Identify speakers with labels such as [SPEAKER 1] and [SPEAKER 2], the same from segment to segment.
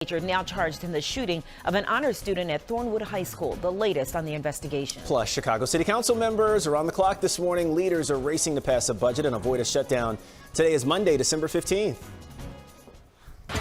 [SPEAKER 1] Teacher now charged in the shooting of an honor student at Thornwood High School. The latest on the investigation.
[SPEAKER 2] Plus, Chicago City Council members are on the clock this morning. Leaders are racing to pass a budget and avoid a shutdown. Today is Monday, December 15th.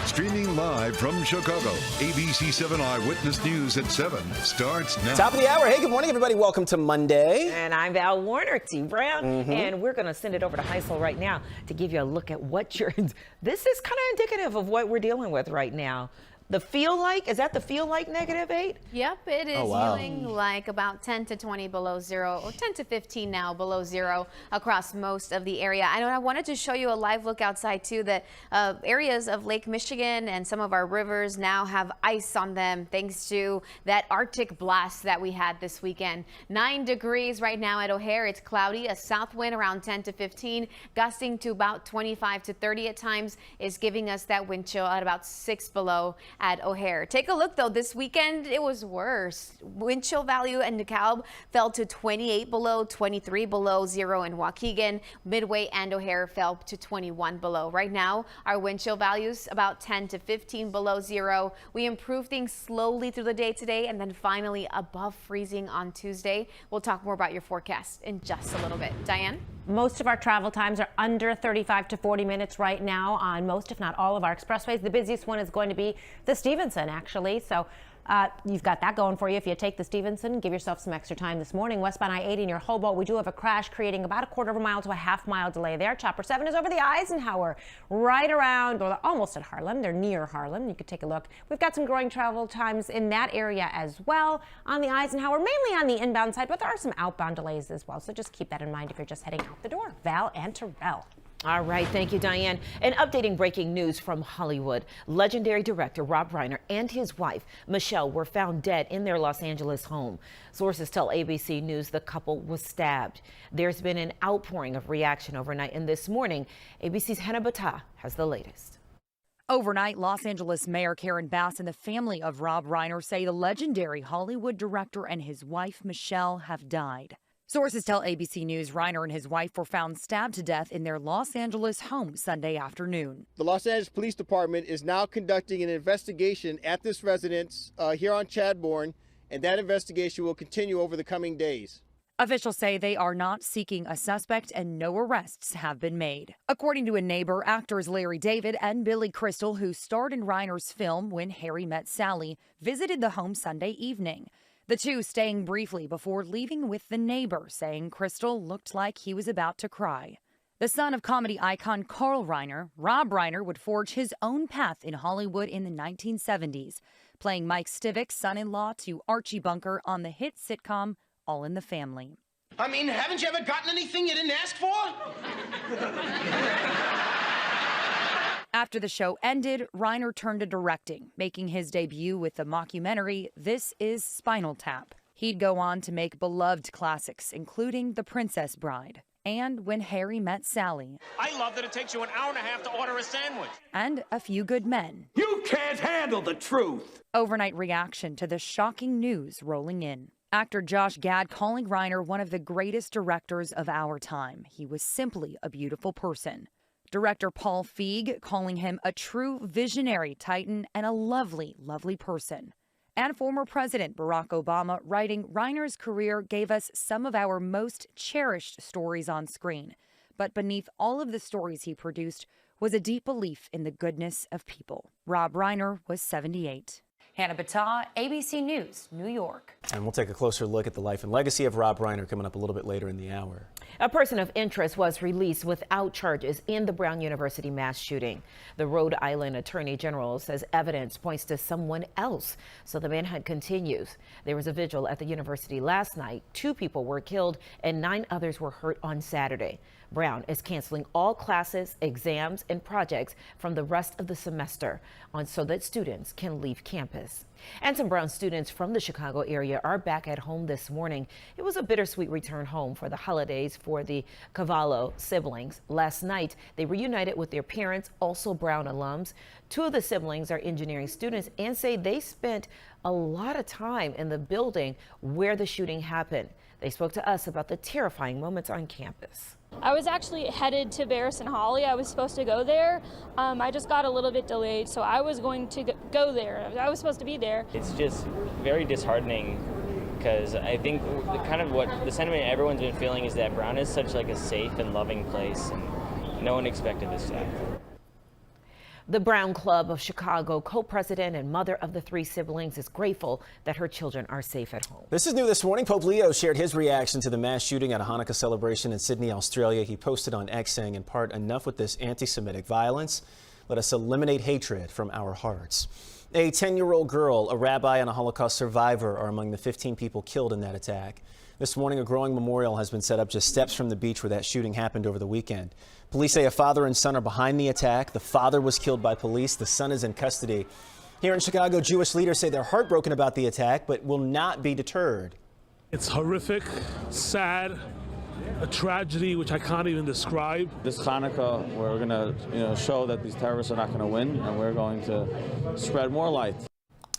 [SPEAKER 3] Streaming live from Chicago, ABC7 Eyewitness News at 7 starts now.
[SPEAKER 2] Top of the hour. Hey, good morning, everybody. Welcome to Monday.
[SPEAKER 1] And I'm Val Warner, T. Brown. And we're going to send it over to Heisel right now to give you a look at what you're... This is kind of indicative of what we're dealing with right now. The feel like, is that the feel like -8?
[SPEAKER 4] Yep, it is feeling like about 10 to 20 below zero, or 10 to 15 now below zero across most of the area. I wanted to show you a live look outside too, that areas of Lake Michigan and some of our rivers now have ice on them thanks to that Arctic blast that we had this weekend. 9 degrees right now at O'Hare. It's cloudy, a south wind around 10 to 15, gusting to about 25 to 30 at times, is giving us that wind chill at about 6 below at O'Hare. Take a look though, this weekend it was worse. Wind chill value in DeKalb fell to 28 below, 23 below zero in Waukegan. Midway and O'Hare fell to 21 below. Right now, our wind chill values about 10 to 15 below zero. We improve things slowly through the day today and then finally above freezing on Tuesday. We'll talk more about your forecast in just a little bit. Diane?
[SPEAKER 5] Most of our travel times are under 35 to 40 minutes right now on most, if not all, of our expressways. The busiest one is going to be the Stevenson, actually. So you've got that going for you. If you take the Stevenson, give yourself some extra time this morning. Westbound I-80 near Hobolt, we do have a crash creating about a quarter of a mile to a half-mile delay there. Chopper 7 is over the Eisenhower, right around, or almost at Harlem. They're near Harlem. You could take a look. We've got some growing travel times in that area as well on the Eisenhower, mainly on the inbound side, but there are some outbound delays as well. So just keep that in mind if you're just heading out the door. Val and Terrell.
[SPEAKER 1] All right, thank you, Diane. And updating breaking news from Hollywood. Legendary director Rob Reiner and his wife, Michelle, were found dead in their Los Angeles home. Sources tell ABC News the couple was stabbed. There's been an outpouring of reaction overnight, and this morning, ABC's Hannah Battah has the latest.
[SPEAKER 6] Overnight, Los Angeles Mayor Karen Bass and the family of Rob Reiner say the legendary Hollywood director and his wife, Michelle, have died. Sources tell ABC News Reiner and his wife were found stabbed to death in their Los Angeles home Sunday afternoon.
[SPEAKER 7] The Los Angeles Police Department is now conducting an investigation at this residence here on Chadbourne, and that investigation will continue over the coming days.
[SPEAKER 6] Officials say they are not seeking a suspect and no arrests have been made. According to a neighbor, actors Larry David and Billy Crystal, who starred in Reiner's film When Harry Met Sally, visited the home Sunday evening. The two staying briefly before leaving with the neighbor, saying Crystal looked like he was about to cry. The son of comedy icon Carl Reiner, Rob Reiner would forge his own path in Hollywood in the 1970s, playing Mike Stivick's son-in-law to Archie Bunker on the hit sitcom All in the Family.
[SPEAKER 8] I mean, haven't you ever gotten anything you didn't ask for?
[SPEAKER 6] After the show ended, Reiner turned to directing, making his debut with the mockumentary This Is Spinal Tap. He'd go on to make beloved classics, including The Princess Bride and When Harry Met Sally.
[SPEAKER 8] I love that it takes you an hour and a half to order a sandwich.
[SPEAKER 6] And A Few Good Men.
[SPEAKER 8] You can't handle the truth.
[SPEAKER 6] Overnight reaction to the shocking news rolling in. Actor Josh Gad calling Reiner one of the greatest directors of our time. He was simply a beautiful person. Director Paul Feig calling him a true visionary titan and a lovely, lovely person. And former President Barack Obama writing Reiner's career gave us some of our most cherished stories on screen. But beneath all of the stories he produced was a deep belief in the goodness of people. Rob Reiner was 78. Hannah Battah, ABC News, New York.
[SPEAKER 2] And we'll take a closer look at the life and legacy of Rob Reiner coming up a little bit later in the hour.
[SPEAKER 1] A person of interest was released without charges in the Brown University mass shooting. The Rhode Island Attorney General says evidence points to someone else, so the manhunt continues. There was a vigil at the university last night. 2 people were killed and 9 others were hurt on Saturday. Brown is canceling all classes, exams, and projects from the rest of the semester so that students can leave campus. And some Brown students from the Chicago area are back at home this morning. It was a bittersweet return home for the holidays for the Cavallo siblings. Last night, they reunited with their parents, also Brown alums. 2 of the siblings are engineering students and say they spent a lot of time in the building where the shooting happened. They spoke to us about the terrifying moments on campus.
[SPEAKER 9] I was actually headed to Barris and Holly. I was supposed to go there. I just got a little bit delayed, so I was going to go there. I was supposed to be there.
[SPEAKER 10] It's just very disheartening because I think kind of what the sentiment everyone's been feeling is that Brown is such like a safe and loving place, and no one expected this to happen.
[SPEAKER 1] The Brown Club of Chicago co-president and mother of the 3 siblings is grateful that her children are safe at home.
[SPEAKER 2] This is new this morning. Pope Leo shared his reaction to the mass shooting at a Hanukkah celebration in Sydney, Australia. He posted on X saying, in part, enough with this anti-Semitic violence. Let us eliminate hatred from our hearts. A 10-year-old girl, a rabbi, and a Holocaust survivor are among the 15 people killed in that attack. This morning, a growing memorial has been set up just steps from the beach where that shooting happened over the weekend. Police say a father and son are behind the attack. The father was killed by police. The son is in custody. Here in Chicago, Jewish leaders say they're heartbroken about the attack, but will not be deterred.
[SPEAKER 11] It's horrific, sad, a tragedy which I can't even describe.
[SPEAKER 12] This Hanukkah, we're going to show that these terrorists are not going to win, and we're going to spread more light.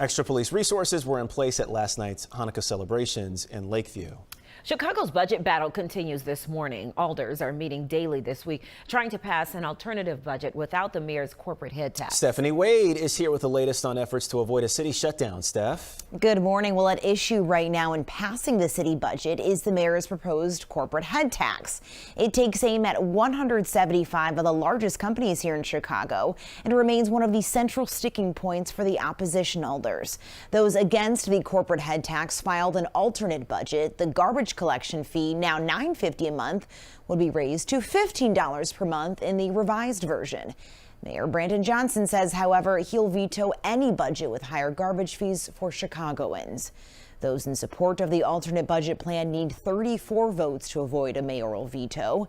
[SPEAKER 2] Extra police resources were in place at last night's Hanukkah celebrations in Lakeview.
[SPEAKER 1] Chicago's budget battle continues this morning. Alders are meeting daily this week, trying to pass an alternative budget without the mayor's corporate head tax.
[SPEAKER 2] Stephanie Wade is here with the latest on efforts to avoid a city shutdown. Steph.
[SPEAKER 13] Good morning. Well, at issue right now in passing the city budget is the mayor's proposed corporate head tax. It takes aim at 175 of the largest companies here in Chicago and remains one of the central sticking points for the opposition alders. Those against the corporate head tax filed an alternate budget. The garbage collection fee, now $9.50 a month, would be raised to $15 per month in the revised version. Mayor Brandon Johnson says, however, he'll veto any budget with higher garbage fees for Chicagoans. Those in support of the alternate budget plan need 34 votes to avoid a mayoral veto.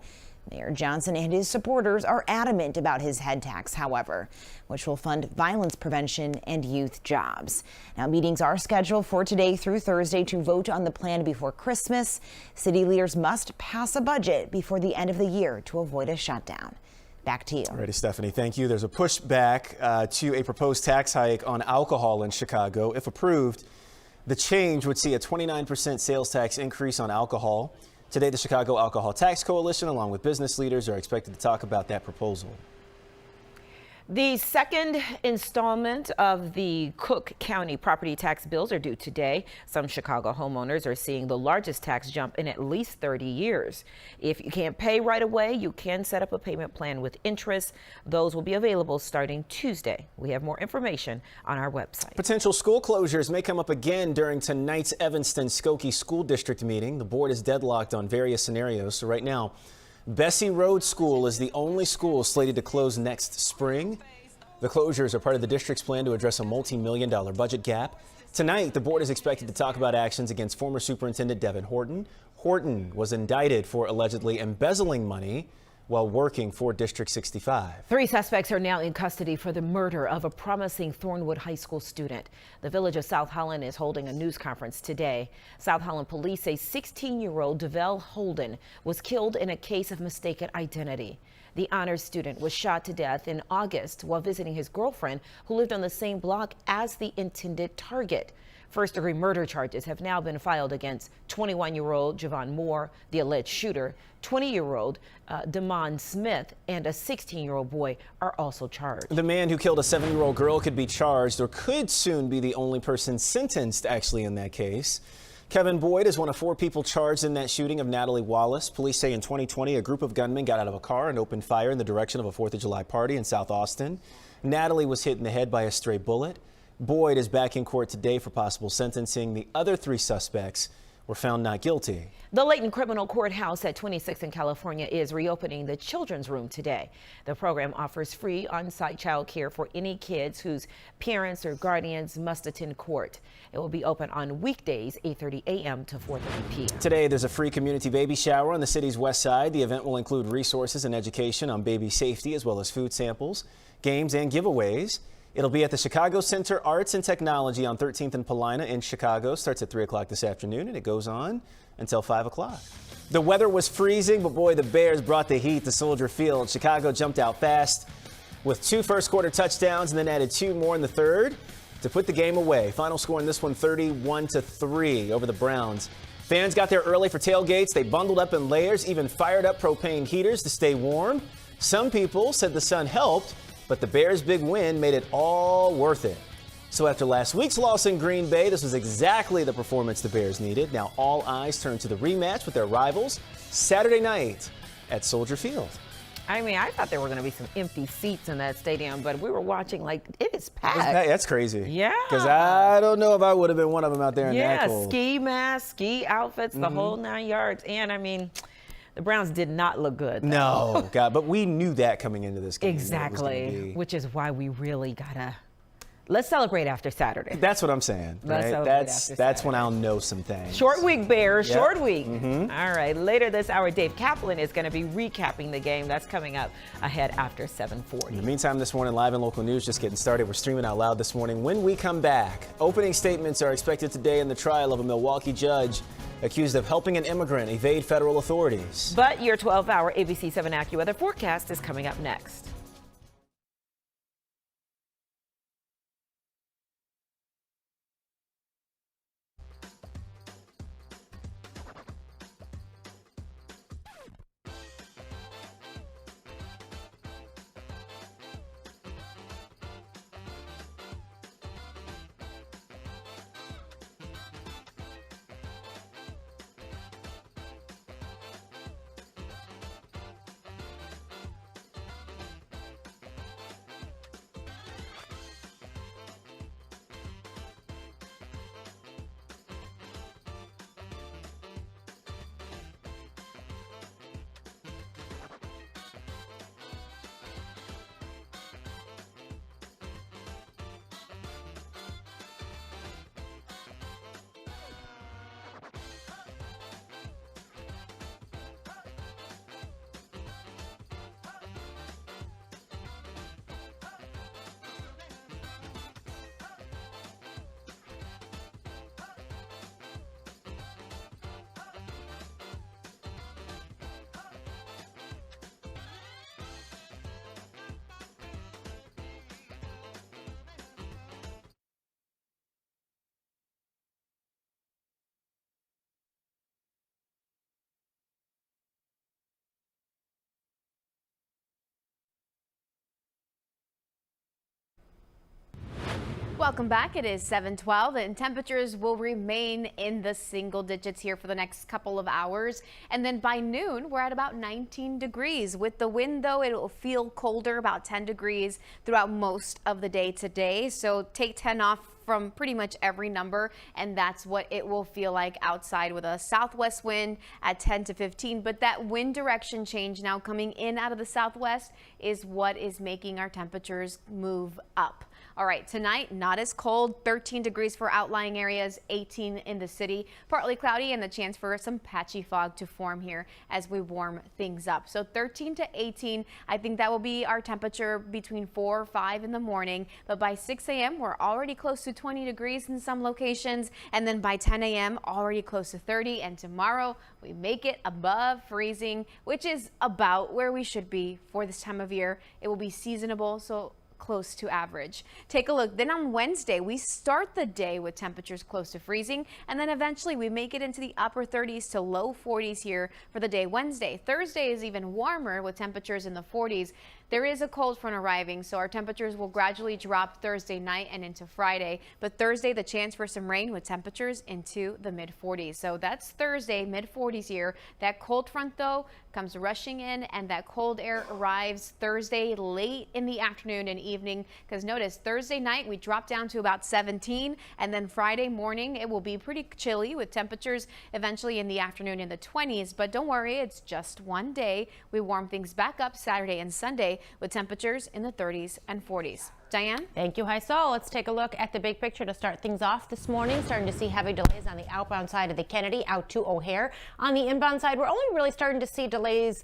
[SPEAKER 13] Mayor Johnson and his supporters are adamant about his head tax, however, which will fund violence prevention and youth jobs. Now, meetings are scheduled for today through Thursday to vote on the plan before Christmas. City leaders must pass a budget before the end of the year to avoid a shutdown. Back to you.
[SPEAKER 2] All righty, Stephanie, thank you. There's a pushback to a proposed tax hike on alcohol in Chicago. If approved, the change would see a 29% sales tax increase on alcohol. Today, the Chicago Alcohol Tax Coalition, along with business leaders, are expected to talk about that proposal.
[SPEAKER 1] The second installment of the Cook County property tax bills are due today. Some Chicago homeowners are seeing the largest tax jump in at least 30 years. If you can't pay right away, you can set up a payment plan with interest. Those will be available starting Tuesday. We have more information on our website.
[SPEAKER 2] Potential school closures may come up again during tonight's Evanston-Skokie School District meeting. The board is deadlocked on various scenarios. So right now, Bessie Road School is the only school slated to close next spring. The closures are part of the district's plan to address a multi-million-dollar budget gap. Tonight, the board is expected to talk about actions against former Superintendent Devin Horton. Horton was indicted for allegedly embezzling money while working for District 65.
[SPEAKER 1] 3 suspects are now in custody for the murder of a promising Thornwood High School student. The village of South Holland is holding a news conference today. South Holland police say 16-year-old DeVell Holden was killed in a case of mistaken identity. The honors student was shot to death in August while visiting his girlfriend, who lived on the same block as the intended target. First-degree murder charges have now been filed against 21-year-old Javon Moore, the alleged shooter. 20-year-old Damon Smith and a 16-year-old boy are also charged.
[SPEAKER 2] The man who killed a 7-year-old girl could be charged or could soon be the only person sentenced actually in that case. Kevin Boyd is one of 4 people charged in that shooting of Natalie Wallace. Police say in 2020, a group of gunmen got out of a car and opened fire in the direction of a 4th of July party in South Austin. Natalie was hit in the head by a stray bullet. Boyd is back in court today for possible sentencing. The other 3 suspects were found not guilty.
[SPEAKER 1] The Layton Criminal Courthouse at 26th in California is reopening the children's room today. The program offers free on-site child care for any kids whose parents or guardians must attend court. It will be open on weekdays, 8:30 a.m. to 4:30 p.m.
[SPEAKER 2] Today, there's a free community baby shower on the city's west side. The event will include resources and education on baby safety, as well as food samples, games, and giveaways. It'll be at the Chicago Center Arts and Technology on 13th and Paulina in Chicago. Starts at 3 o'clock this afternoon, and it goes on until 5 o'clock. The weather was freezing, but boy, the Bears brought the heat to Soldier Field. Chicago jumped out fast with 2 first-quarter touchdowns and then added 2 more in the third to put the game away. Final score in this one, 31-3 over the Browns. Fans got there early for tailgates. They bundled up in layers, even fired up propane heaters to stay warm. Some people said the sun helped, but the Bears' big win made it all worth it. So after last week's loss in Green Bay, this was exactly the performance the Bears needed. Now all eyes turn to the rematch with their rivals Saturday night at Soldier Field.
[SPEAKER 1] I mean, I thought there were going to be some empty seats in that stadium, but we were watching like it is packed.
[SPEAKER 2] That's crazy.
[SPEAKER 1] Yeah.
[SPEAKER 2] Because I don't know if I would have been one of them out there in that cold.
[SPEAKER 1] Ski masks, ski outfits, the whole 9 yards. And I mean, the Browns did not look good.
[SPEAKER 2] No, God, but we knew that coming into this game.
[SPEAKER 1] Exactly, which is why we really gotta. Let's celebrate after Saturday.
[SPEAKER 2] That's what I'm saying. Right? That's when I'll know some things.
[SPEAKER 1] Short week, Bears.
[SPEAKER 2] Yep.
[SPEAKER 1] Short week. All right. Later this hour, Dave Kaplan is going to be recapping the game. That's coming up ahead after 7:40.
[SPEAKER 2] In the meantime, this morning, live and local news just getting started. We're streaming out loud this morning. When we come back, opening statements are expected today in the trial of a Milwaukee judge accused of helping an immigrant evade federal authorities.
[SPEAKER 1] But your 12-hour ABC7 AccuWeather forecast is coming up next.
[SPEAKER 4] Welcome back. It is 7:12 and temperatures will remain in the single digits here for the next couple of hours. And then by noon, we're at about 19 degrees. With the wind, though, it will feel colder, about 10 degrees throughout most of the day today. So take 10 off from pretty much every number, and that's what it will feel like outside with a southwest wind at 10 to 15. But that wind direction change now coming in out of the southwest is what is making our temperatures move up. All right, tonight, not as cold, 13 degrees for outlying areas, 18 in the city, partly cloudy, and the chance for some patchy fog to form here as we warm things up. So 13 to 18, I think that will be our temperature between 4 or 5 in the morning. But by 6 a.m., we're already close to 20 degrees in some locations. And then by 10 a.m., already close to 30. And tomorrow, we make it above freezing, which is about where we should be for this time of year. It will be seasonable, so close to average. Take a look. Then on Wednesday, we start the day with temperatures close to freezing, and then eventually we make it into the upper 30s to low 40s here for the day Wednesday. Thursday is even warmer with temperatures in the 40s. There is a cold front arriving, so our temperatures will gradually drop Thursday night and into Friday. But Thursday, the chance for some rain with temperatures into the mid 40s. So that's Thursday, mid 40s here. That cold front, though, comes rushing in, and that cold air arrives Thursday late in the afternoon and evening. Because notice, Thursday night, we drop down to about 17, and then Friday morning, it will be pretty chilly with temperatures eventually in the afternoon in the 20s. But don't worry, it's just one day. We warm things back up Saturday and Sunday with temperatures in the 30s and 40s. Diane?
[SPEAKER 5] Thank you, Hi-Sol. Let's take a look at the big picture to start things off this morning. Starting to see heavy delays on the outbound side of the Kennedy out to O'Hare. On the inbound side, we're only really starting to see delays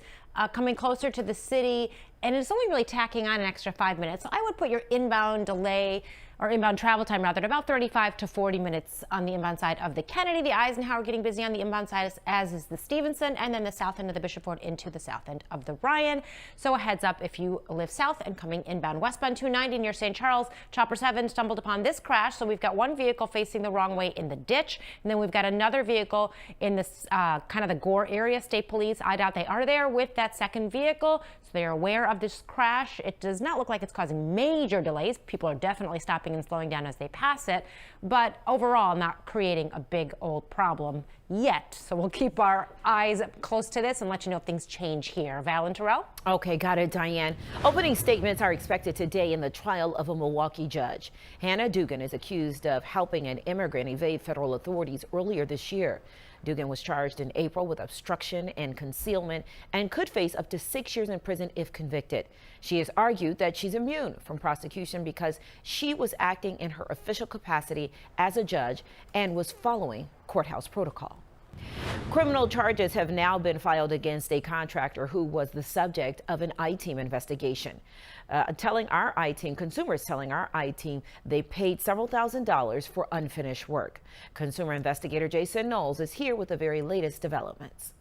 [SPEAKER 5] coming closer to the city, and it's only really tacking on an extra 5 minutes. So I would put your inbound delay or inbound travel time rather, at about 35 to 40 minutes on the inbound side of the Kennedy. The Eisenhower getting busy on the inbound side, as is the Stevenson, and then the south end of the Bishop Ford into the south end of the Ryan. So a heads up if you live south and coming inbound westbound 290 near St. Charles. Chopper 7 stumbled upon this crash, so we've got one vehicle facing the wrong way in the ditch, and then we've got another vehicle in this kind of the Gore area. State Police, I doubt they are there with that second vehicle, so they are aware of this crash. It does not look like it's causing major delays. People are definitely stopping and slowing down as they pass it, but overall not creating a big old problem yet. So we'll keep our eyes close to this and let you know if things change here. Val and Terrell?
[SPEAKER 1] Okay, got it, Diane. Opening statements are expected today in the trial of a Milwaukee judge. Hannah Dugan is accused of helping an immigrant evade federal authorities earlier this year. Dugan was charged in April with obstruction and concealment and could face up to 6 years in prison if convicted. She has argued that she's immune from prosecution because she was acting in her official capacity as a judge and was following courthouse protocol. Criminal charges have now been filed against a contractor who was the subject of an I-Team investigation. Consumers telling our I-Team they paid several $1,000s for unfinished work. Consumer investigator Jason Knowles is here with the very latest developments.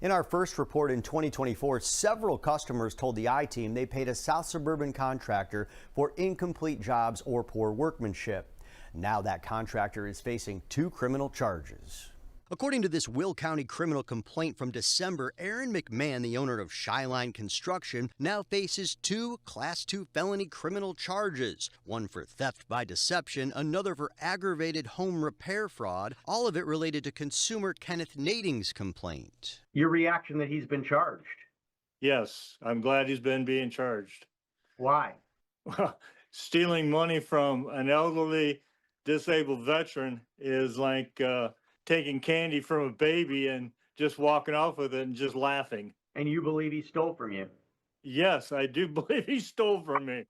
[SPEAKER 14] In our first report in 2024, several customers told the I-Team they paid a South Suburban contractor for incomplete jobs or poor workmanship. Now that contractor is facing 2 criminal charges. According to this Will County criminal complaint from December, Aaron McMahon, the owner of Shyline Construction, now faces 2 Class 2 felony criminal charges. One for theft by deception, another for aggravated home repair fraud, all of it related to consumer Kenneth Nading's complaint.
[SPEAKER 15] Your reaction that he's been charged?
[SPEAKER 16] Yes, I'm glad he's being charged.
[SPEAKER 15] Why?
[SPEAKER 16] Well, stealing money from an elderly disabled veteran is like taking candy from a baby and just walking off with it and just laughing.
[SPEAKER 15] And you believe he stole from you?
[SPEAKER 16] Yes, I do believe he stole from me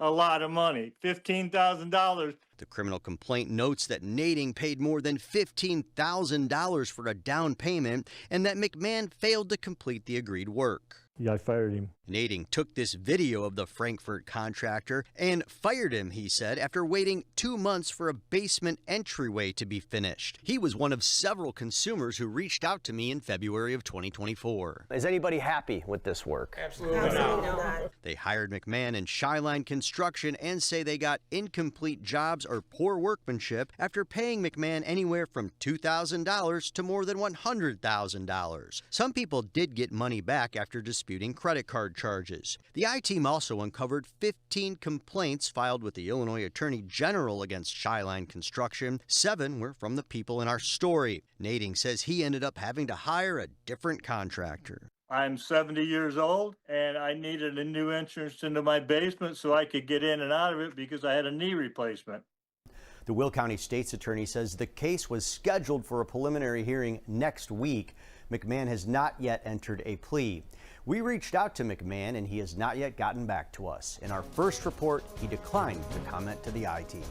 [SPEAKER 16] a lot of money, $15,000.
[SPEAKER 14] The criminal complaint notes that Nading paid more than $15,000 for a down payment and that McMahon failed to complete the agreed work.
[SPEAKER 16] Yeah, I fired him.
[SPEAKER 14] Nading took this video of the Frankfurt contractor and fired him, he said, after waiting 2 months for a basement entryway to be finished. He was one of several consumers who reached out to me in February of 2024. Is anybody happy with this work?
[SPEAKER 16] Absolutely not.
[SPEAKER 14] They hired McMahon and Shyline Construction and say they got incomplete jobs or poor workmanship after paying McMahon anywhere from $2,000 to more than $100,000. Some people did get money back after disputing credit card charges. The I-Team also uncovered 15 complaints filed with the Illinois Attorney General against Shyline Construction. 7 were from the people in our story. Nading says he ended up having to hire a different contractor.
[SPEAKER 16] I'm 70 years old and I needed a new entrance into my basement so I could get in and out of it because I had a knee replacement.
[SPEAKER 14] The Will County State's attorney says the case was scheduled for a preliminary hearing next week. McMahon has not yet entered a plea. We reached out to McMahon and he has not yet gotten back to us. In our first report, he declined to comment to the I-Team.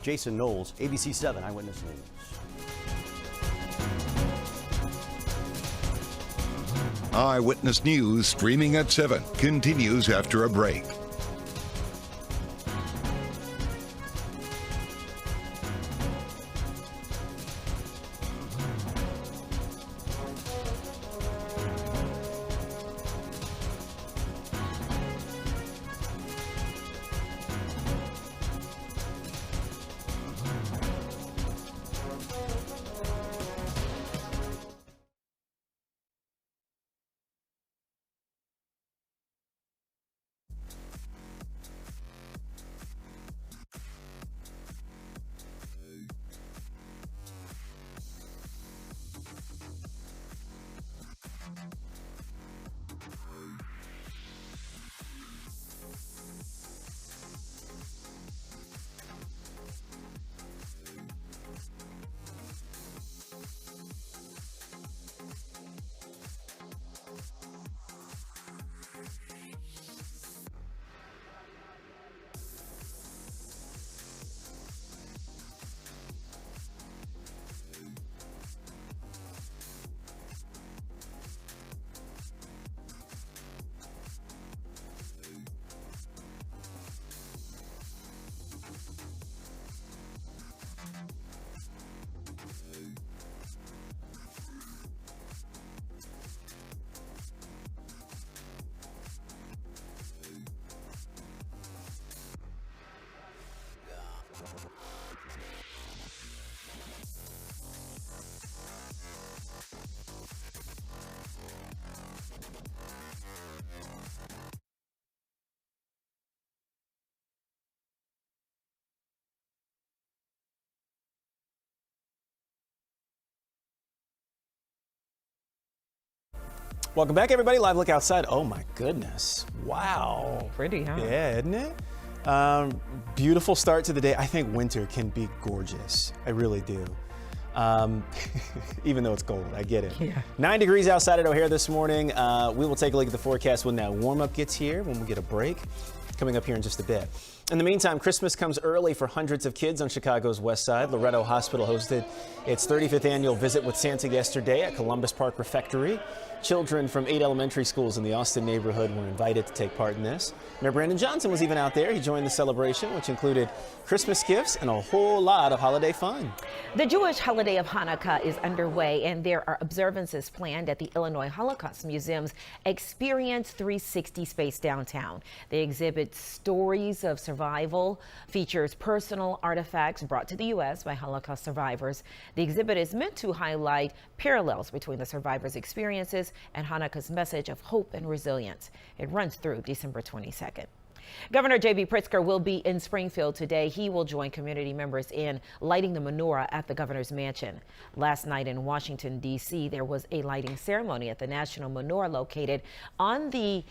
[SPEAKER 14] Jason Knowles, ABC7 Eyewitness News.
[SPEAKER 3] Eyewitness News streaming at 7 continues after a break.
[SPEAKER 2] Welcome back, everybody. Live look outside. Oh my goodness. Wow.
[SPEAKER 1] Pretty, huh?
[SPEAKER 2] Yeah, isn't it? Beautiful start to the day. I think winter can be gorgeous. I really do. Even though it's cold, I get it.
[SPEAKER 1] Yeah.
[SPEAKER 2] 9 degrees outside at O'Hare this morning. We will take a look at the forecast when that warm-up gets here, when we get a break. Coming up here in just a bit. In the meantime, Christmas comes early for hundreds of kids on Chicago's west side. Loretto Hospital hosted its 35th annual Visit with Santa yesterday at Columbus Park Refectory. Children from 8 elementary schools in the Austin neighborhood were invited to take part in this. Mayor Brandon Johnson was even out there. He joined the celebration, which included Christmas gifts and a whole lot of holiday fun.
[SPEAKER 1] The Jewish holiday of Hanukkah is underway, and there are observances planned at the Illinois Holocaust Museum's Experience 360 space downtown. They exhibit stories of survival, features personal artifacts brought to the U.S. by Holocaust survivors. The exhibit is meant to highlight parallels between the survivors' experiences and Hanukkah's message of hope and resilience. It runs through December 22nd. Governor J.B. Pritzker will be in Springfield today. He will join community members in lighting the menorah at the governor's mansion. Last night in Washington, D.C., there was a lighting ceremony at the National Menorah located on the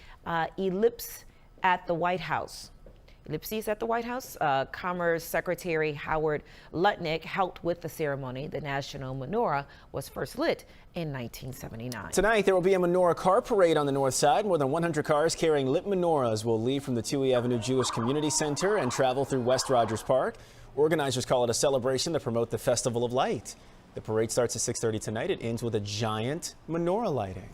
[SPEAKER 1] ellipse at the White House. Ellipses at the White House. Commerce Secretary Howard Lutnick helped with the ceremony. The National Menorah was first lit in 1979.
[SPEAKER 2] Tonight, there will be a menorah car parade on the north side. More than 100 cars carrying lit menorahs will leave from the Touhy Avenue Jewish Community Center and travel through West Rogers Park. Organizers call it a celebration to promote the Festival of Light. The parade starts at 6:30 tonight. It ends with a giant menorah lighting.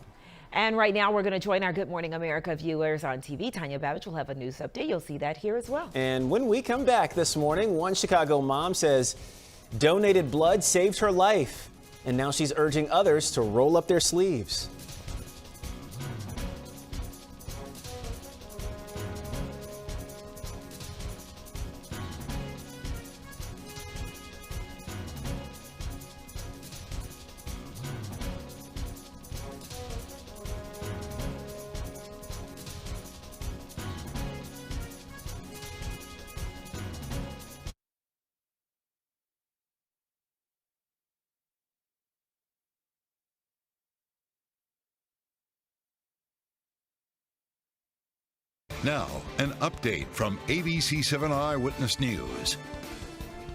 [SPEAKER 1] And right now, we're going to join our Good Morning America viewers on TV. Tanya Babbage will have a news update. You'll see that here as well.
[SPEAKER 2] And when we come back this morning, one Chicago mom says donated blood saved her life. And now she's urging others to roll up their sleeves.
[SPEAKER 3] Now, an update from ABC7 Eyewitness News.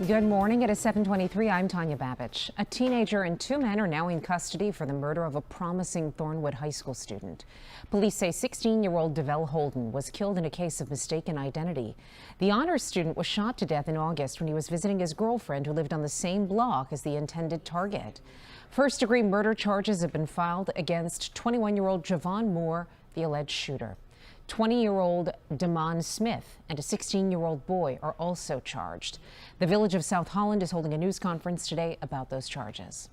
[SPEAKER 17] Good morning. It is 7:23. I'm Tanya Babbage. A teenager and 2 men are now in custody for the murder of a promising Thornwood High School student. Police say 16-year-old DeVell Holden was killed in a case of mistaken identity. The honors student was shot to death in August when he was visiting his girlfriend who lived on the same block as the intended target. First-degree murder charges have been filed against 21-year-old Javon Moore, the alleged shooter. 20-year-old Damon Smith and a 16-year-old boy are also charged. The village of South Holland is holding a news conference today about those charges.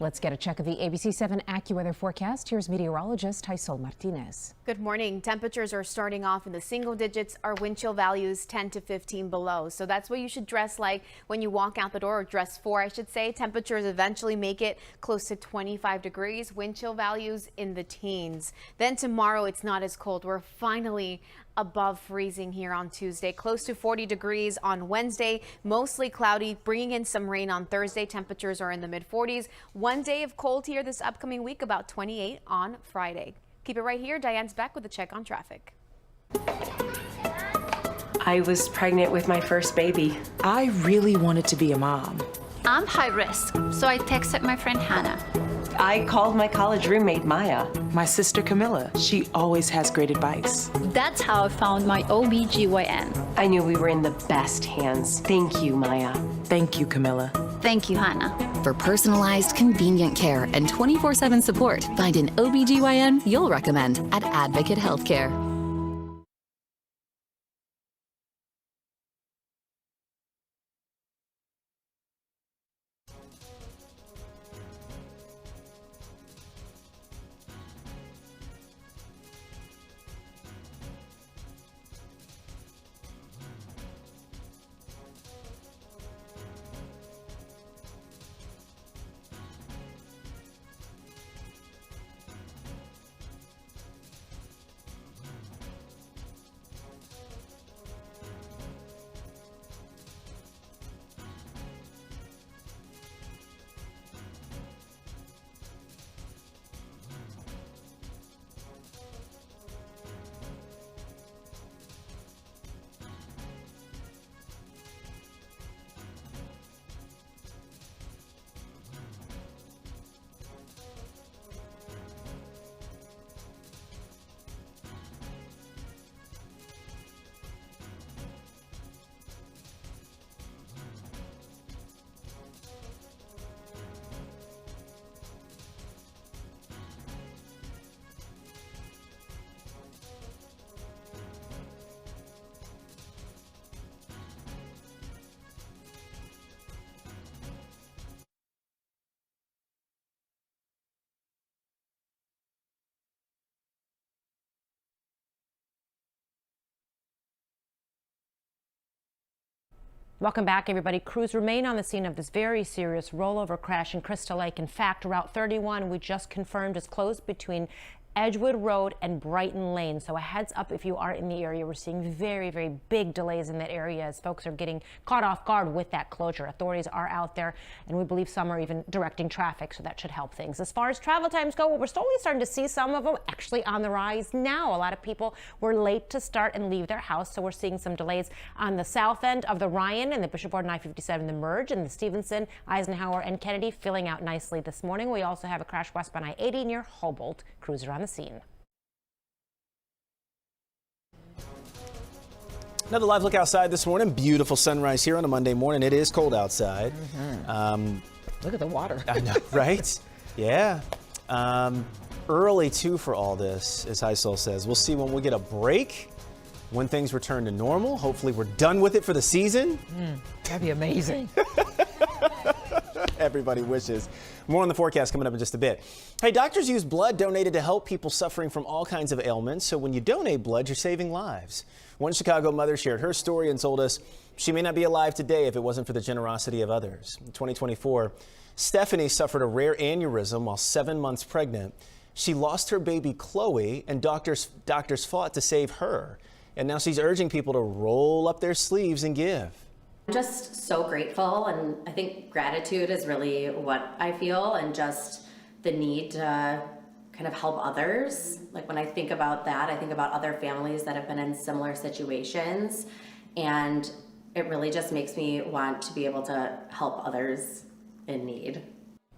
[SPEAKER 17] Let's get a check of the ABC7 AccuWeather forecast. Here's meteorologist Taisol Martinez.
[SPEAKER 4] Good morning. Temperatures are starting off in the single digits. Our wind chill values 10 to 15 below. So that's what you should dress like when you walk out the door, or dress for, I should say. Temperatures eventually make it close to 25 degrees. Wind chill values in the teens. Then tomorrow it's not as cold. We're finally above freezing here on Tuesday, close to 40 degrees on Wednesday, mostly cloudy, bringing in some rain on Thursday. Temperatures are in the mid 40s. One day of cold here this upcoming week, about 28 on Friday. Keep it right here. Diane's back with a check on traffic.
[SPEAKER 18] I was pregnant with my first baby. I really wanted to be a mom.
[SPEAKER 19] I'm high risk, so I texted my friend Hannah.
[SPEAKER 18] I called my college roommate, Maya. My sister, Camilla. She always has great advice.
[SPEAKER 19] That's how I found my OBGYN.
[SPEAKER 18] I knew we were in the best hands. Thank you, Maya. Thank you, Camilla.
[SPEAKER 19] Thank you, Hannah.
[SPEAKER 20] For personalized, convenient care and 24/7 support, find an OBGYN you'll recommend at Advocate Healthcare.
[SPEAKER 5] Welcome back, everybody. Crews remain on the scene of this very serious rollover crash in Crystal Lake. In fact, Route 31, we just confirmed, is closed between Edgewood Road and Brighton Lane. So a heads up if you are in the area. We're seeing very, very big delays in that area as folks are getting caught off guard with that closure. Authorities are out there, and we believe some are even directing traffic, so that should help things. As far as travel times go, well, we're slowly starting to see some of them actually on the rise now. A lot of people were late to start and leave their house, so we're seeing some delays on the south end of the Ryan and the Bishop Gordon I-57, the merge, and the Stevenson, Eisenhower, and Kennedy filling out nicely this morning. We also have a crash westbound I-80 near Humboldt. Crews are on the scene.
[SPEAKER 2] Another live look outside this morning. Beautiful sunrise here on a Monday morning. It is cold outside.
[SPEAKER 1] Look at the water.
[SPEAKER 2] I know, right? Yeah. Early, too, for all this, as Heisel says. We'll see when we get a break, when things return to normal. Hopefully we're done with it for the season.
[SPEAKER 1] That'd be amazing.
[SPEAKER 2] Everybody wishes. More on the forecast coming up in just a bit. Hey, doctors use blood donated to help people suffering from all kinds of ailments. So when you donate blood, you're saving lives. One Chicago mother shared her story and told us she may not be alive today if it wasn't for the generosity of others. In 2024, Stephanie suffered a rare aneurysm while 7 months pregnant. She lost her baby Chloe, and doctors fought to save her. And now she's urging people to roll up their sleeves and give.
[SPEAKER 21] I'm just so grateful, and I think gratitude is really what I feel, and just the need to kind of help others. Like when I think about that, I think about other families that have been in similar situations, and it really just makes me want to be able to help others in need.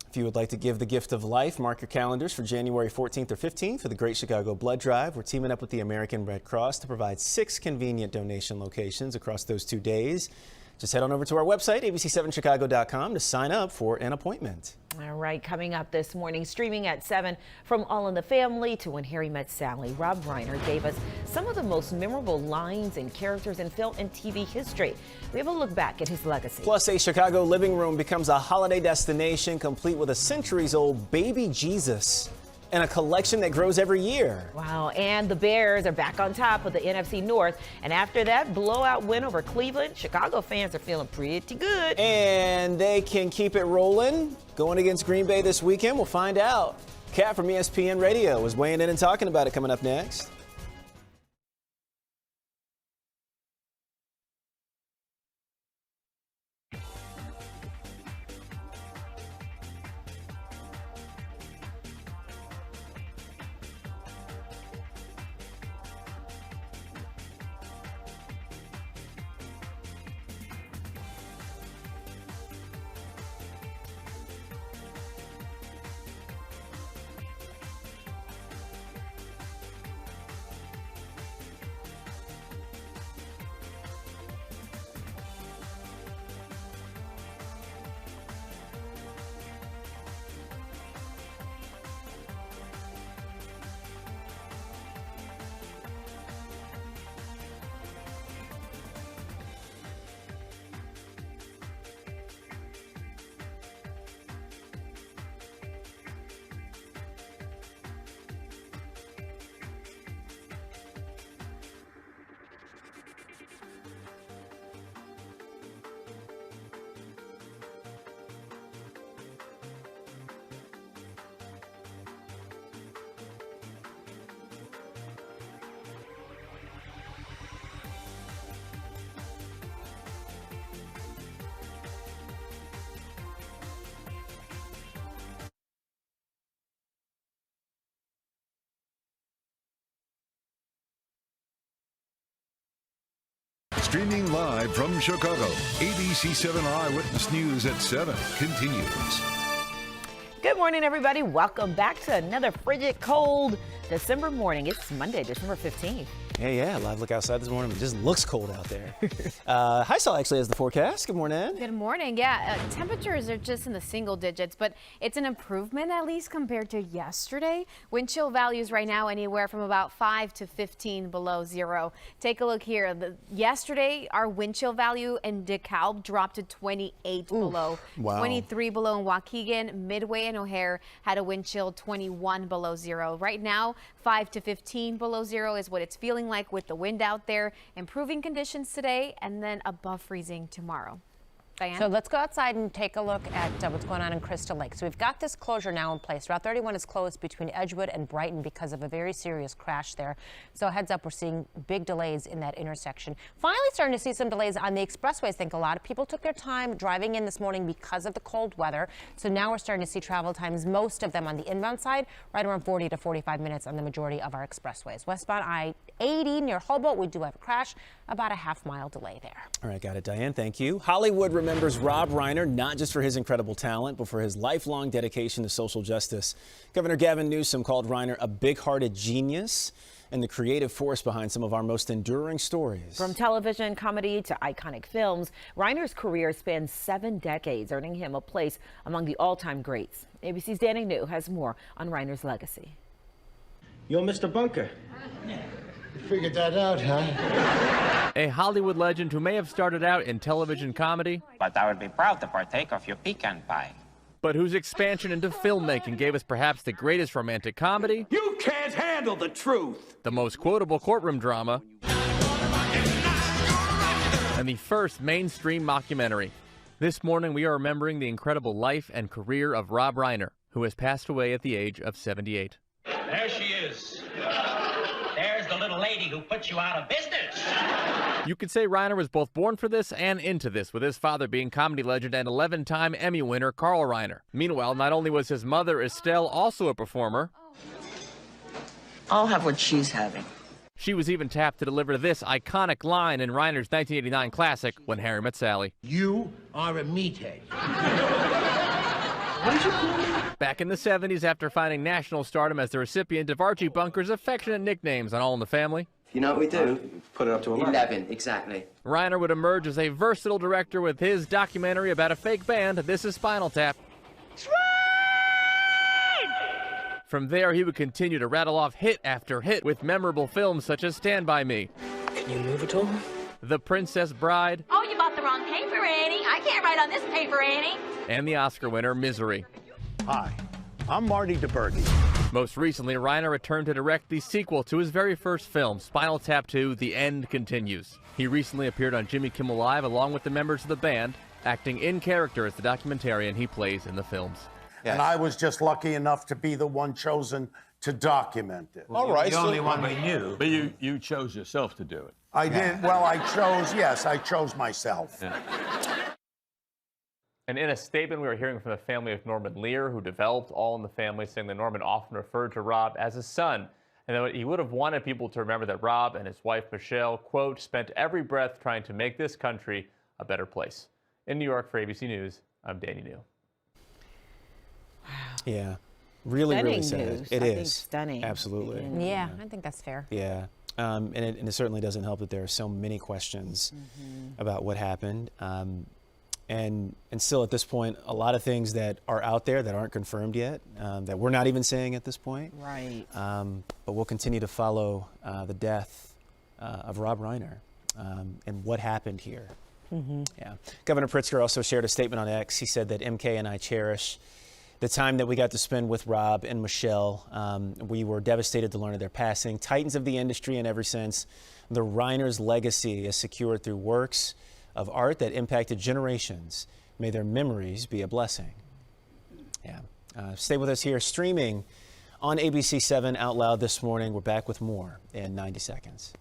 [SPEAKER 2] If you would like to give the gift of life, mark your calendars for January 14th or 15th for the Great Chicago Blood Drive. We're teaming up with the American Red Cross to provide 6 convenient donation locations across those 2 days. Just head on over to our website, abc7chicago.com, to sign up for an appointment.
[SPEAKER 1] All right, coming up this morning, streaming at 7, from All in the Family to When Harry Met Sally, Rob Reiner gave us some of the most memorable lines and characters in film and TV history. We have a look back at his legacy.
[SPEAKER 2] Plus, a Chicago living room becomes a holiday destination complete with a centuries-old baby Jesus and a collection that grows every year.
[SPEAKER 1] Wow, and the Bears are back on top of the NFC North. And after that blowout win over Cleveland, Chicago fans are feeling pretty good.
[SPEAKER 2] And they can keep it rolling going against Green Bay this weekend. We'll find out. Kat from ESPN Radio is weighing in and talking about it coming up next.
[SPEAKER 3] Streaming live from Chicago, ABC7 Eyewitness News at 7 continues.
[SPEAKER 1] Good morning, everybody. Welcome back to another frigid, cold December morning. It's Monday, December 15th.
[SPEAKER 2] Yeah, live look outside this morning. It just looks cold out there. Heisel actually has the forecast. Good morning.
[SPEAKER 4] Good morning. Yeah, temperatures are just in the single digits, but it's an improvement at least compared to yesterday. Wind chill values right now anywhere from about 5 to 15 below zero. Take a look here. Yesterday, our wind chill value in DeKalb dropped to 28 below.
[SPEAKER 2] Wow.
[SPEAKER 4] 23 below in Waukegan. Midway and O'Hare had a wind chill 21 below zero. Right now, 5 to 15 below zero is what it's feeling looking like with the wind out there. Improving conditions today and then above freezing tomorrow. Diane?
[SPEAKER 5] So let's go outside and take a look at what's going on in Crystal Lake. So we've got this closure now in place. Route 31 is closed between Edgewood and Brighton because of a very serious crash there. So heads up, we're seeing big delays in that intersection. Finally starting to see some delays on the expressways. I think a lot of people took their time driving in this morning because of the cold weather. So now we're starting to see travel times, most of them on the inbound side, right around 40 to 45 minutes on the majority of our expressways. Westbound I-80 near Hobolt, we do have a crash, about a half-mile delay there.
[SPEAKER 2] All right, got it, Diane. Thank you. Hollywood remembers Rob Reiner not just for his incredible talent, but for his lifelong dedication to social justice. Governor Gavin Newsom called Reiner a big-hearted genius and the creative force behind some of our most enduring stories.
[SPEAKER 1] From television, comedy to iconic films, Reiner's career spans 7 decades, earning him a place among the all-time greats. ABC's Danny New has more on Reiner's legacy.
[SPEAKER 8] You're Mr. Bunker. Figured that out, huh?
[SPEAKER 7] A Hollywood legend who may have started out in television comedy,
[SPEAKER 22] but I would be proud to partake of your pecan pie.
[SPEAKER 7] But whose expansion into filmmaking gave us perhaps the greatest romantic comedy.
[SPEAKER 8] You can't handle the truth.
[SPEAKER 7] The most quotable courtroom drama. And the first mainstream mockumentary. This morning we are remembering the incredible life and career of Rob Reiner, who has passed away at the age of 78.
[SPEAKER 8] There she is. There's the little lady who put you out of business.
[SPEAKER 7] You could say Reiner was both born for this and into this, with his father being comedy legend and 11-time Emmy winner Carl Reiner. Meanwhile, not only was his mother, Estelle, also a performer,
[SPEAKER 23] I'll have what she's having.
[SPEAKER 7] She was even tapped to deliver this iconic line in Reiner's 1989 classic, When Harry Met Sally.
[SPEAKER 8] You are a meathead.
[SPEAKER 7] Back in the 70s, after finding national stardom as the recipient of Archie Bunker's affectionate nicknames on All in the Family.
[SPEAKER 24] You know what we do?
[SPEAKER 22] Put it up to
[SPEAKER 24] 11, exactly.
[SPEAKER 7] Reiner would emerge as a versatile director with his documentary about a fake band, This Is Spinal Tap. From there, he would continue to rattle off hit after hit with memorable films such as Stand By Me.
[SPEAKER 23] Can you move at all?
[SPEAKER 7] The Princess Bride.
[SPEAKER 25] Oh, you bought the wrong paper, Annie. I can't write on this paper, Annie.
[SPEAKER 7] And the Oscar winner, Misery.
[SPEAKER 26] Hi, I'm Marty DeBergi.
[SPEAKER 7] Most recently, Reiner returned to direct the sequel to his very first film, Spinal Tap 2, The End Continues. He recently appeared on Jimmy Kimmel Live along with the members of the band, acting in character as the documentarian he plays in the films.
[SPEAKER 26] Yes. And I was just lucky enough to be the one chosen to document it.
[SPEAKER 8] All right, the only one we knew.
[SPEAKER 27] But you chose yourself to do it.
[SPEAKER 26] I did. Well, I chose myself.
[SPEAKER 27] Yeah.
[SPEAKER 7] And in a statement, we were hearing from the family of Norman Lear, who developed All in the Family, saying that Norman often referred to Rob as a son, and that he would have wanted people to remember that Rob and his wife, Michelle, quote, spent every breath trying to make this country a better place. In New York for ABC News, I'm Danny New.
[SPEAKER 2] Yeah, really sad.
[SPEAKER 1] News.
[SPEAKER 2] It
[SPEAKER 1] I
[SPEAKER 2] is
[SPEAKER 1] think stunning.
[SPEAKER 2] Absolutely.
[SPEAKER 5] Yeah, I think that's fair.
[SPEAKER 2] Yeah, and it certainly doesn't help that there are so many questions about what happened. And still at this point, a lot of things that are out there that aren't confirmed yet, that we're not even saying at this point.
[SPEAKER 1] Right.
[SPEAKER 2] But we'll continue to follow the death of Rob Reiner and what happened here. Yeah. Governor Pritzker also shared a statement on X. He said that MK and I cherish the time that we got to spend with Rob and Michelle. We were devastated to learn of their passing. Titans of the industry in every sense. The Reiner's legacy is secured through works of art that impacted generations. May their memories be a blessing. Yeah. Stay with us here, streaming on ABC7 Out Loud this morning. We're back with more in 90 seconds.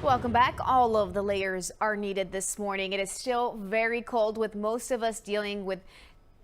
[SPEAKER 4] Welcome back. All of the layers are needed this morning. It is still very cold, with most of us dealing with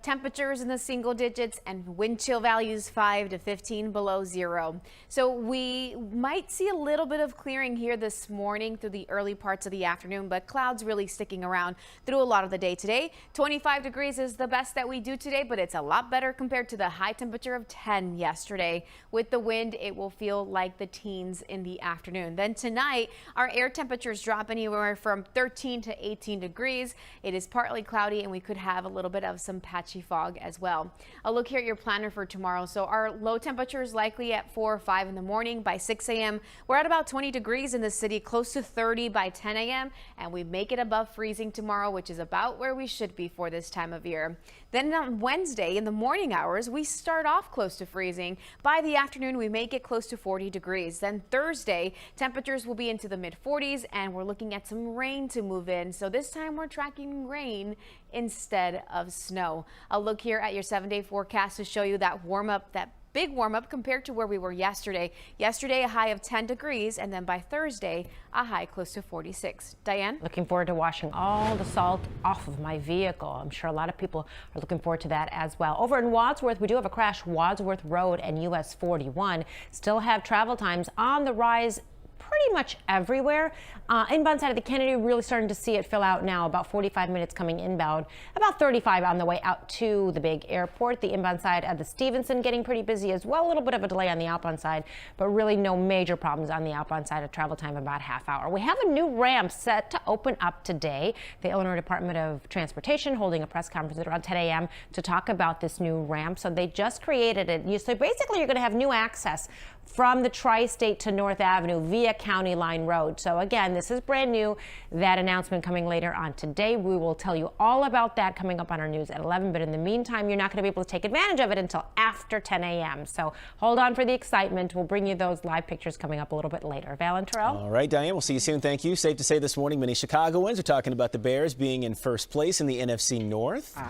[SPEAKER 4] temperatures in the single digits and wind chill values 5 to 15 below zero. So we might see a little bit of clearing here this morning through the early parts of the afternoon, but clouds really sticking around through a lot of the day today. 25 degrees is the best that we do today, but it's a lot better compared to the high temperature of 10 yesterday. With the wind, it will feel like the teens in the afternoon. Then tonight, our air temperatures drop anywhere from 13 to 18 degrees. It is partly cloudy, and we could have a little bit of some patchy fog as well. I'll look here at your planner for tomorrow. So our low temperature is likely at 4 or 5 in the morning. By 6 a.m., we're at about 20 degrees in the city, close to 30 by 10 a.m. And we make it above freezing tomorrow, which is about where we should be for this time of year. Then on Wednesday in the morning hours, we start off close to freezing. By the afternoon, we may get close to 40 degrees. Then Thursday, temperatures will be into the mid 40s, and we're looking at some rain to move in. So this time we're tracking rain instead of snow. I'll look here at your 7-day forecast to show you that big warm up compared to where we were yesterday. Yesterday, a high of 10 degrees, and then by Thursday, a high close to 46. Diane?
[SPEAKER 5] Looking forward to washing all the salt off of my vehicle. I'm sure a lot of people are looking forward to that as well. Over in Wadsworth, we do have a crash. Wadsworth Road and US 41 still have travel times on the rise pretty much everywhere. Inbound side of the Kennedy, really starting to see it fill out now. About 45 minutes coming inbound, about 35 on the way out to the big airport. The inbound side of the Stevenson getting pretty busy as well. A little bit of a delay on the outbound side, but really no major problems on the outbound side of travel time, about half hour. We have a new ramp set to open up today. The Illinois Department of Transportation holding a press conference at around 10 a.m. to talk about this new ramp. So they just created it. So basically you're going to have new access from the Tri-State to North Avenue via County Line Road. So again, this is brand new. That announcement coming later on today. We will tell you all about that coming up on our news at 11. But in the meantime, you're not going to be able to take advantage of it until after 10 a.m. So hold on for the excitement. We'll bring you those live pictures coming up a little bit later. Val and Terrell?
[SPEAKER 2] All right, Diane, we'll see you soon. Thank you. Safe to say this morning, many Chicagoans are talking about the Bears being in first place in the NFC North.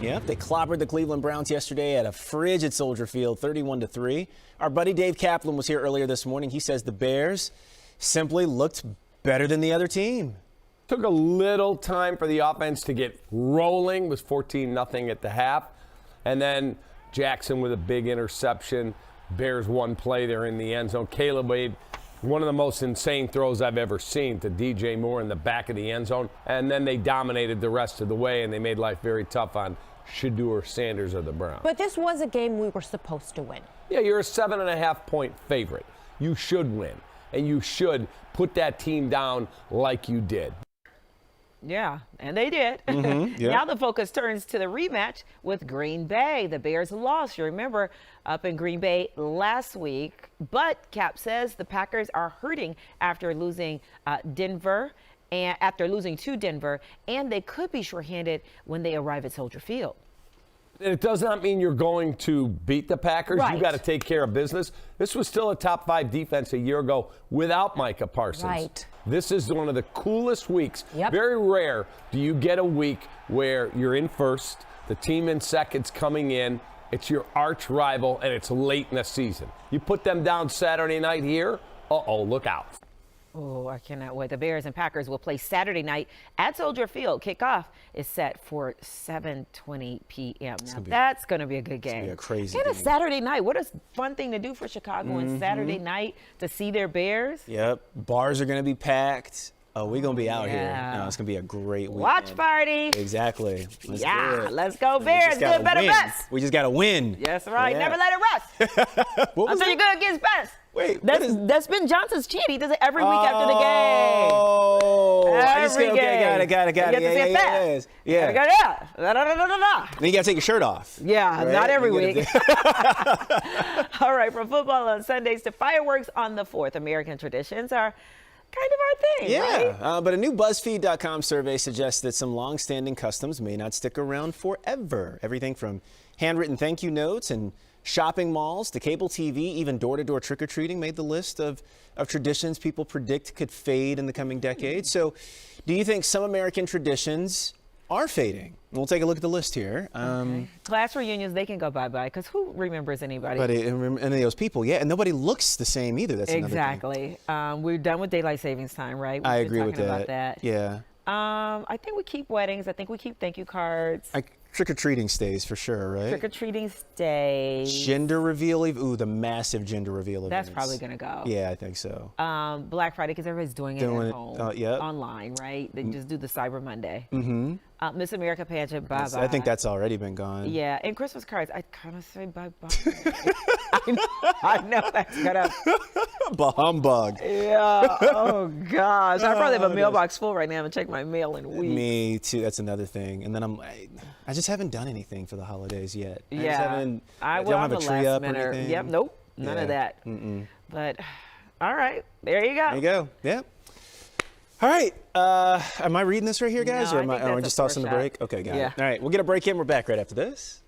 [SPEAKER 2] Yep, they clobbered the Cleveland Browns yesterday at a frigid Soldier Field, 31-3. Our buddy Dave Kaplan was here earlier this morning. He says the Bears simply looked better than the other team.
[SPEAKER 6] Took a little time for the offense to get rolling. It was 14-0 at the half. And then Jackson with a big interception. Bears one play there in the end zone. Caleb made one of the most insane throws I've ever seen to DJ Moore in the back of the end zone. And then they dominated the rest of the way, and they made life very tough on Shedeur Sanders of the Browns.
[SPEAKER 5] But this was a game we were supposed to win.
[SPEAKER 6] Yeah, you're a 7.5-point favorite. You should win, and you should put that team down like you did.
[SPEAKER 1] Yeah, and they did.
[SPEAKER 2] Yeah.
[SPEAKER 1] Now the focus turns to the rematch with Green Bay. The Bears lost, you remember, up in Green Bay last week. But Cap says the Packers are hurting after losing to Denver, and they could be shorthanded when they arrive at Soldier Field.
[SPEAKER 6] It does not mean you're going to beat the Packers.
[SPEAKER 1] Right.
[SPEAKER 6] You got to take care of business. This was still a top 5 defense a year ago without Micah Parsons.
[SPEAKER 5] Right.
[SPEAKER 6] This is one of the coolest weeks.
[SPEAKER 5] Yep.
[SPEAKER 6] Very rare do you get a week where you're in first, the team in second's coming in, it's your arch rival, and it's late in the season. You put them down Saturday night here, look out.
[SPEAKER 1] Oh, I cannot wait. The Bears and Packers will play Saturday night at Soldier Field. Kickoff is set for 7:20 p.m. Now, that's going to be a good game.
[SPEAKER 2] It's gonna be a crazy
[SPEAKER 1] And a
[SPEAKER 2] game.
[SPEAKER 1] Saturday night. What a fun thing to do for Chicagoans. Saturday night to see their Bears.
[SPEAKER 2] Yep, bars are going to be packed. Oh, we're going to be out here.
[SPEAKER 1] Yeah.
[SPEAKER 2] No, it's going to be a great weekend.
[SPEAKER 1] Watch party.
[SPEAKER 2] Exactly. Let's do
[SPEAKER 1] Yeah,
[SPEAKER 2] it.
[SPEAKER 1] let's go
[SPEAKER 2] We
[SPEAKER 1] Bears.
[SPEAKER 2] just gotta
[SPEAKER 1] Good, better,
[SPEAKER 2] win.
[SPEAKER 1] best.
[SPEAKER 2] We just got to win.
[SPEAKER 1] That's right.
[SPEAKER 2] Yeah.
[SPEAKER 1] Never let it rest.
[SPEAKER 2] What was
[SPEAKER 1] Until
[SPEAKER 2] that?
[SPEAKER 1] you're good against best.
[SPEAKER 2] Wait,
[SPEAKER 1] that's Ben Johnson's chant. He does it every week after the game.
[SPEAKER 2] Oh,
[SPEAKER 1] Every game.
[SPEAKER 2] okay, got it.
[SPEAKER 1] You get to say it fast.
[SPEAKER 2] Yeah.
[SPEAKER 1] You gotta go, yeah. Da.
[SPEAKER 2] Then you got to take your shirt off.
[SPEAKER 1] Yeah,
[SPEAKER 2] right?
[SPEAKER 1] not every
[SPEAKER 2] You
[SPEAKER 1] week. All right, from football on Sundays to fireworks on the 4th, American traditions are kind of our thing,
[SPEAKER 2] Yeah,
[SPEAKER 1] right?
[SPEAKER 2] but a new BuzzFeed.com survey suggests that some long-standing customs may not stick around forever. Everything from handwritten thank you notes and shopping malls to cable TV, even door-to-door trick-or-treating made the list of traditions people predict could fade in the coming decades. So do you think some American traditions are fading? We'll take a look at the list here.
[SPEAKER 1] Class reunions, they can go bye-bye, because who remembers anybody?
[SPEAKER 2] But any of those people, yeah, and nobody looks the same either. That's
[SPEAKER 1] exactly. We're done with daylight savings time, right?
[SPEAKER 2] I agree with
[SPEAKER 1] about that.
[SPEAKER 2] Yeah.
[SPEAKER 1] I think we keep weddings. I think we keep thank you cards.
[SPEAKER 2] Trick-or-treating stays for sure, right?
[SPEAKER 1] Trick-or-treating stays.
[SPEAKER 2] Gender reveal eve. Ooh, the massive gender reveal event.
[SPEAKER 1] That's probably going to go.
[SPEAKER 2] Yeah, I think so.
[SPEAKER 1] Black Friday, because everybody's doing it at home.
[SPEAKER 2] Yep.
[SPEAKER 1] Online, right? They just do the Cyber Monday.
[SPEAKER 2] Mm-hmm.
[SPEAKER 1] Miss America pageant, bye-bye.
[SPEAKER 2] I think that's already been gone.
[SPEAKER 1] Yeah, and Christmas cards, I kind of say bye-bye. I know that's gonna...
[SPEAKER 2] Humbug.
[SPEAKER 1] Yeah, oh gosh. I probably have a mailbox full right now and check my mail in weeks.
[SPEAKER 2] Me too, that's another thing. And then I just haven't done anything for the holidays yet.
[SPEAKER 1] Yeah.
[SPEAKER 2] I don't have a tree up or anything.
[SPEAKER 1] Yep, nope, none of that. But, all right, there you go.
[SPEAKER 2] There you go, yep. All right, am I reading this right here, guys?
[SPEAKER 1] No,
[SPEAKER 2] or am I just tossing the break? Okay, got it. All right, we'll get a break in. We're back right after this.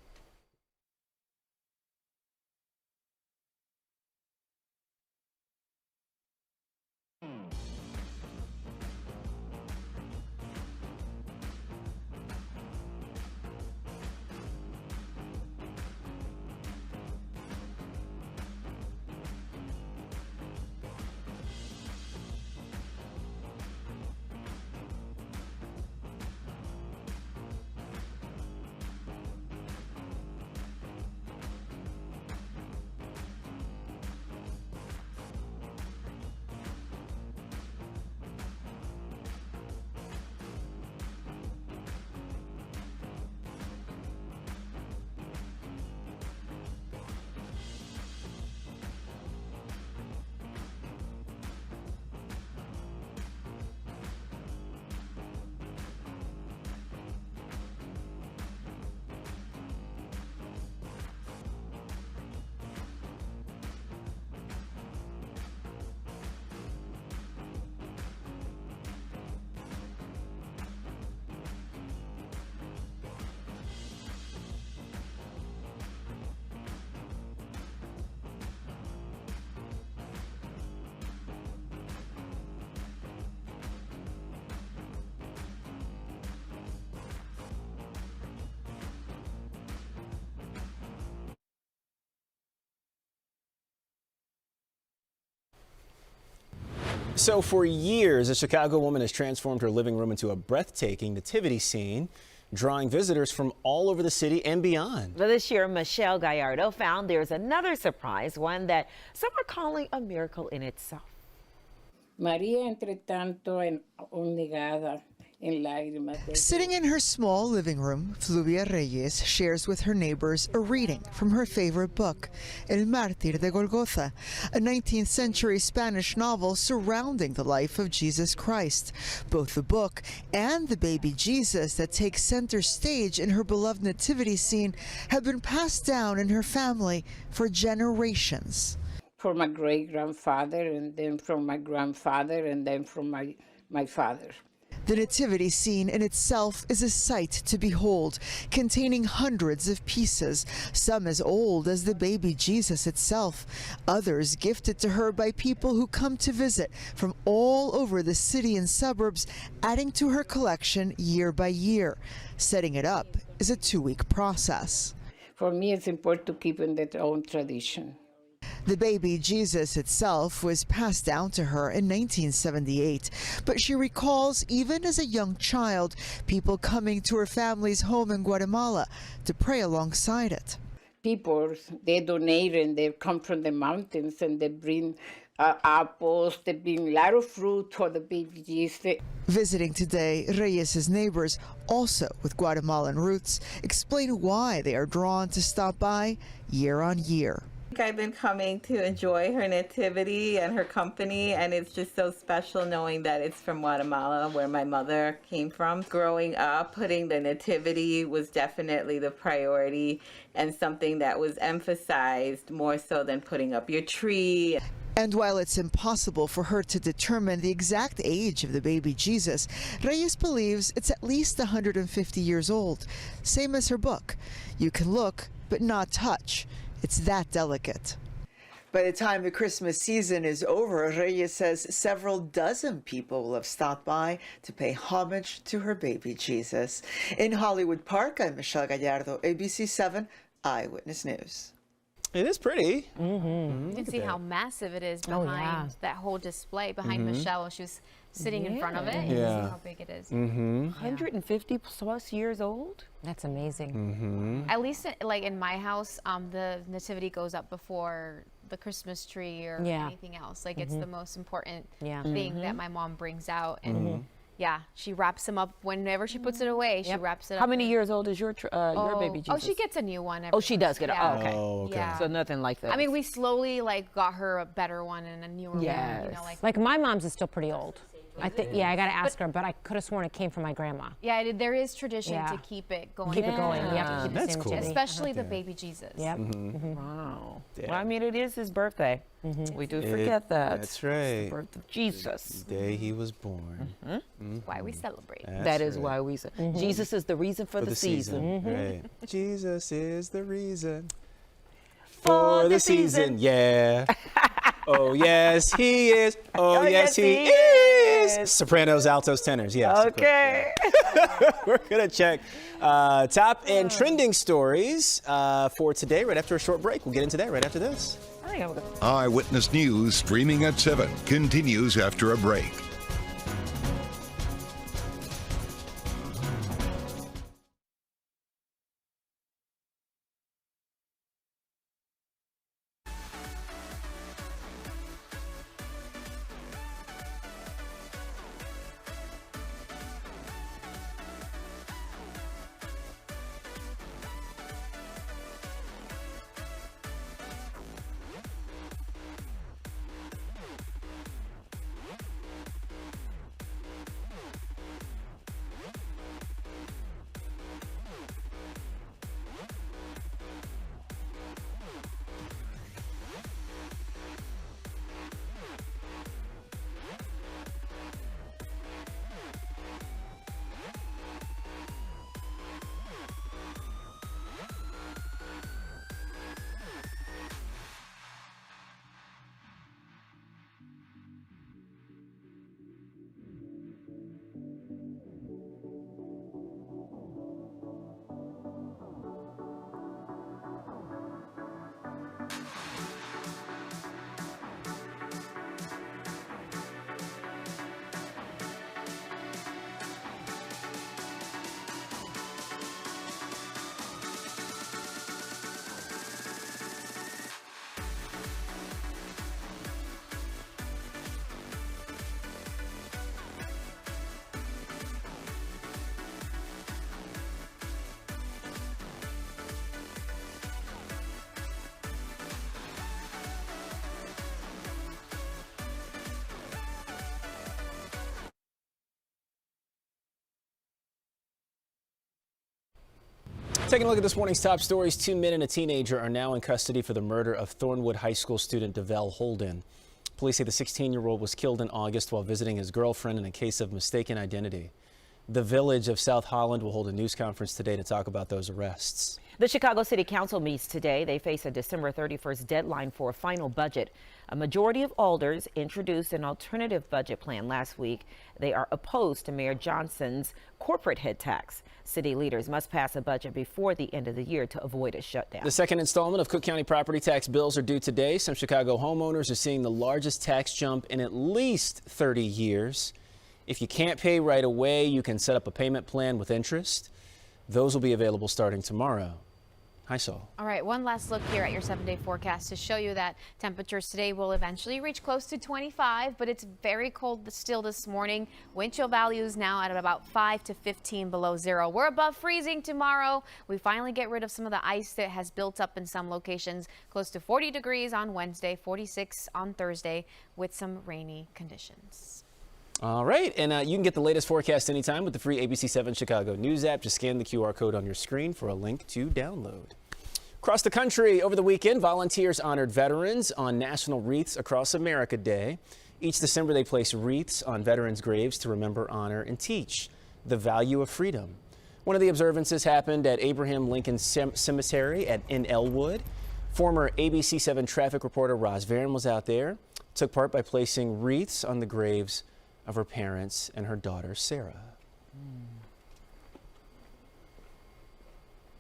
[SPEAKER 2] So for years, a Chicago woman has transformed her living room into a breathtaking nativity scene, drawing visitors from all over the city and beyond.
[SPEAKER 1] But this year, Michelle Gallardo found there's another surprise, one that some are calling a miracle in itself.
[SPEAKER 9] María, entre tanto, negada.
[SPEAKER 10] Sitting in her small living room, Fluvia Reyes shares with her neighbors a reading from her favorite book, El Mártir de Golgotha, a 19th century Spanish novel surrounding the life of Jesus Christ. Both the book and the baby Jesus that takes center stage in her beloved nativity scene have been passed down in her family for generations.
[SPEAKER 9] From my great-grandfather, and then from my grandfather, and then from my father.
[SPEAKER 10] The nativity scene in itself is a sight to behold, containing hundreds of pieces, some as old as the baby Jesus itself, others gifted to her by people who come to visit from all over the city and suburbs, adding to her collection year by year. Setting it up is a 2-week process.
[SPEAKER 9] For me, it's important to keep in that own tradition.
[SPEAKER 10] The baby Jesus itself was passed down to her in 1978, but she recalls even as a young child, people coming to her family's home in Guatemala to pray alongside it.
[SPEAKER 9] People, they donate and they come from the mountains and they bring apples, they bring a lot of fruit for the baby Jesus.
[SPEAKER 10] Visiting today, Reyes' neighbors, also with Guatemalan roots, explain why they are drawn to stop by year on year.
[SPEAKER 11] I've been coming to enjoy her nativity and her company, and it's just so special knowing that it's from Guatemala, where my mother came from. Growing up, putting the nativity was definitely the priority and something that was emphasized more so than putting up your tree.
[SPEAKER 10] And while it's impossible for her to determine the exact age of the baby Jesus, Reyes believes it's at least 150 years old, same as her book. You can look, but not touch. It's that delicate. By the time the Christmas season is over, Reyes says several dozen people will have stopped by to pay homage to her baby Jesus. In Hollywood Park, I'm Michelle Gallardo, ABC7 Eyewitness News.
[SPEAKER 2] It is pretty.
[SPEAKER 4] You can see how massive it is behind that whole display, behind Michelle. She was sitting in front of it. You can see how big it is.
[SPEAKER 1] 150 plus years old?
[SPEAKER 5] That's amazing.
[SPEAKER 4] At least like in my house, the nativity goes up before the Christmas tree or anything else. Like it's the most important thing that my mom brings out. And yeah, she wraps them up whenever she puts it away. She wraps it up.
[SPEAKER 1] How many years old is your baby Jesus?
[SPEAKER 4] Oh, she gets a new one. Every
[SPEAKER 1] she does get it.
[SPEAKER 4] yeah.
[SPEAKER 1] Oh, okay.
[SPEAKER 2] Oh, okay.
[SPEAKER 4] Yeah.
[SPEAKER 1] So nothing like that.
[SPEAKER 4] I mean, we slowly like got her a better one and a newer one. You know,
[SPEAKER 5] like my mom's is still pretty old. I think, I got to ask her, but I could have sworn it came from my grandma.
[SPEAKER 4] Yeah, there is tradition to keep it going.
[SPEAKER 5] Keep it going. Yeah, keep
[SPEAKER 2] that's
[SPEAKER 5] the same
[SPEAKER 2] cool.
[SPEAKER 5] nativity.
[SPEAKER 4] Especially the baby Jesus.
[SPEAKER 5] Yep.
[SPEAKER 1] Wow. Well, I mean, it is his birthday. We do forget that.
[SPEAKER 2] That's right.
[SPEAKER 1] It's the birth of Jesus.
[SPEAKER 2] The day he was born.
[SPEAKER 4] That's why we celebrate.
[SPEAKER 1] That is why we say Jesus is the reason for the season.
[SPEAKER 2] Right. Jesus is the reason for the season. Yeah. Oh, yes, he is. Oh, yes, he is. Sopranos, altos, tenors. Yes.
[SPEAKER 1] Okay.
[SPEAKER 2] We're going to check top and trending stories for today right after a short break. We'll get into that right after this.
[SPEAKER 3] Eyewitness News streaming at 7 continues after a break.
[SPEAKER 2] Taking a look at this morning's top stories, 2 men and a teenager are now in custody for the murder of Thornwood High School student DeVell Holden. Police say the 16-year-old was killed in August while visiting his girlfriend in a case of mistaken identity. The Village of South Holland will hold a news conference today to talk about those arrests.
[SPEAKER 1] The Chicago City Council meets today. They face a December 31st deadline for a final budget. A majority of alders introduced an alternative budget plan last week. They are opposed to Mayor Johnson's corporate head tax. City leaders must pass a budget before the end of the year to avoid a shutdown.
[SPEAKER 2] The second installment of Cook County property tax bills are due today. Some Chicago homeowners are seeing the largest tax jump in at least 30 years. If you can't pay right away, you can set up a payment plan with interest. Those will be available starting tomorrow. Hi, Saul.
[SPEAKER 4] All right, one last look here at your 7-day forecast to show you that temperatures today will eventually reach close to 25, but it's very cold still this morning. Wind chill values now at about 5 to 15 below zero. We're above freezing tomorrow. We finally get rid of some of the ice that has built up in some locations. Close to 40 degrees on Wednesday, 46 on Thursday with some rainy conditions.
[SPEAKER 2] All right, and you can get the latest forecast anytime with the free ABC7 Chicago News app. Just scan the QR code on your screen for a link to download. Across the country over the weekend, volunteers honored veterans on National Wreaths Across America Day. Each December, they place wreaths on veterans' graves to remember, honor, and teach the value of freedom. One of the observances happened at Abraham Lincoln Cemetery in Elwood. Former ABC7 traffic reporter Rob Reiner was out there, took part by placing wreaths on the graves of her parents and her daughter, Sarah.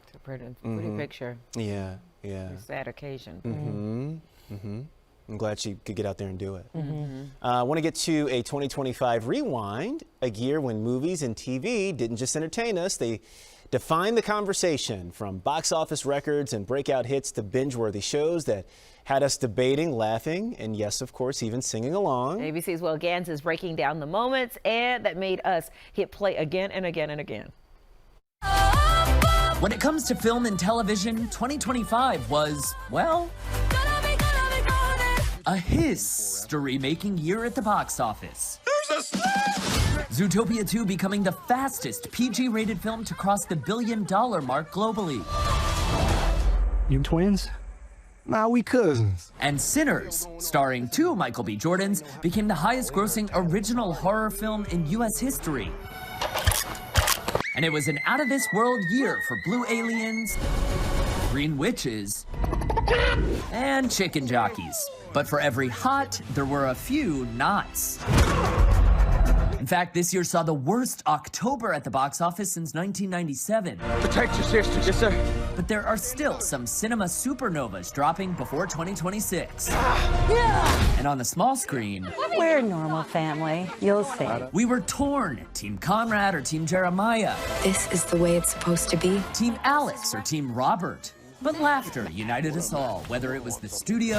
[SPEAKER 1] It's a pretty picture.
[SPEAKER 2] Yeah, yeah.
[SPEAKER 1] It's a sad occasion.
[SPEAKER 2] I'm glad she could get out there and do it. I want to get to a 2025 rewind, a year when movies and TV didn't just entertain us, they defined the conversation, from box office records and breakout hits to binge-worthy shows that had us debating, laughing, and yes, of course, even singing along.
[SPEAKER 1] ABC's Will Gans is breaking down the moments and that made us hit play again and again and again.
[SPEAKER 12] When it comes to film and television, 2025 was, well, a history-making year at the box office. Zootopia 2 becoming the fastest PG-rated film to cross the $1 billion mark globally.
[SPEAKER 13] You twins? Nah, we cousins.
[SPEAKER 12] And Sinners, starring 2 Michael B. Jordans, became the highest-grossing original horror film in U.S. history. And it was an out-of-this-world year for Blue Aliens, Green Witches, and Chicken Jockeys. But for every hot, there were a few nots. In fact, this year saw the worst October at the box office since 1997.
[SPEAKER 13] Protect your sister. Yes, sir.
[SPEAKER 12] But there are still some cinema supernovas dropping before 2026. And on the small screen,
[SPEAKER 14] we're a normal family. You'll see.
[SPEAKER 12] We were torn. Team Conrad or Team Jeremiah.
[SPEAKER 14] This is the way it's supposed to be.
[SPEAKER 12] Team Alex or Team Robert. But laughter united us all, whether it was the studio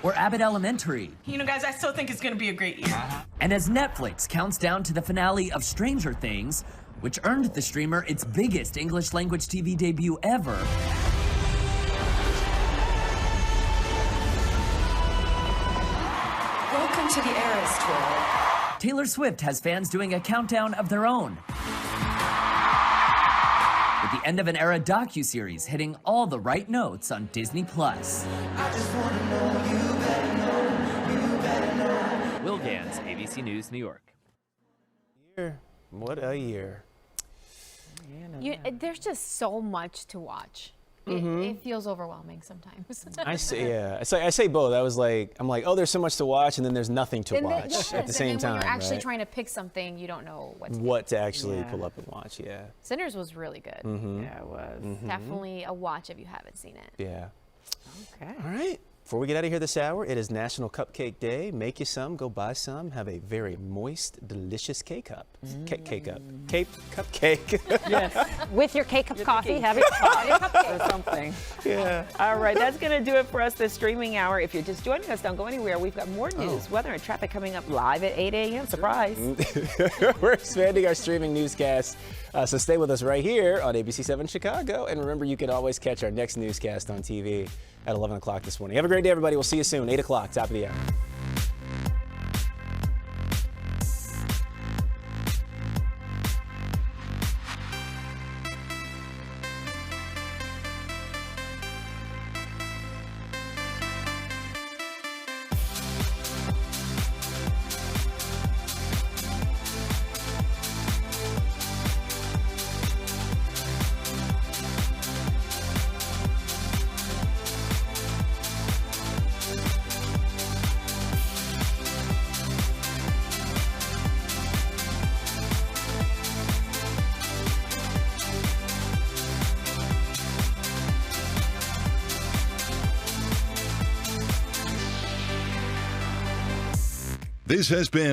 [SPEAKER 12] or Abbott Elementary.
[SPEAKER 15] You know, guys, I still think it's going to be a great year.
[SPEAKER 12] And as Netflix counts down to the finale of Stranger Things, which earned the streamer its biggest English language TV debut ever,
[SPEAKER 14] Welcome to the Eras Tour.
[SPEAKER 12] Taylor Swift has fans doing a countdown of their own, with the end of an era docuseries hitting all the right notes on Disney+.
[SPEAKER 16] Will Gans, ABC News, New York.
[SPEAKER 2] What a year.
[SPEAKER 4] There's just so much to watch. It feels overwhelming sometimes.
[SPEAKER 2] I say both. I'm like, oh, there's so much to watch, and then there's nothing to watch at the same time.
[SPEAKER 4] When you're actually
[SPEAKER 2] right?
[SPEAKER 4] trying to pick something, you don't know
[SPEAKER 2] what to actually pull up and watch. Yeah.
[SPEAKER 4] Sinners was really good.
[SPEAKER 1] Yeah, it was.
[SPEAKER 4] Definitely a watch if you haven't seen it.
[SPEAKER 2] Yeah.
[SPEAKER 1] Okay.
[SPEAKER 2] All right. Before we get out of here this hour, it is National Cupcake Day. Make you some, go buy some, have a very moist, delicious cupcake.
[SPEAKER 5] Yes. With your K-cup coffee, have your cupcake
[SPEAKER 1] or something.
[SPEAKER 2] Yeah.
[SPEAKER 1] All right, that's going to do it for us this streaming hour. If you're just joining us, don't go anywhere. We've got more news, weather, and traffic coming up live at 8 a.m. Surprise.
[SPEAKER 2] We're expanding our streaming newscast, so stay with us right here on ABC7 Chicago. And remember, you can always catch our next newscast on TV at 11 o'clock this morning. Have a great day, everybody. We'll see you soon. 8 o'clock, top of the hour.
[SPEAKER 3] This has been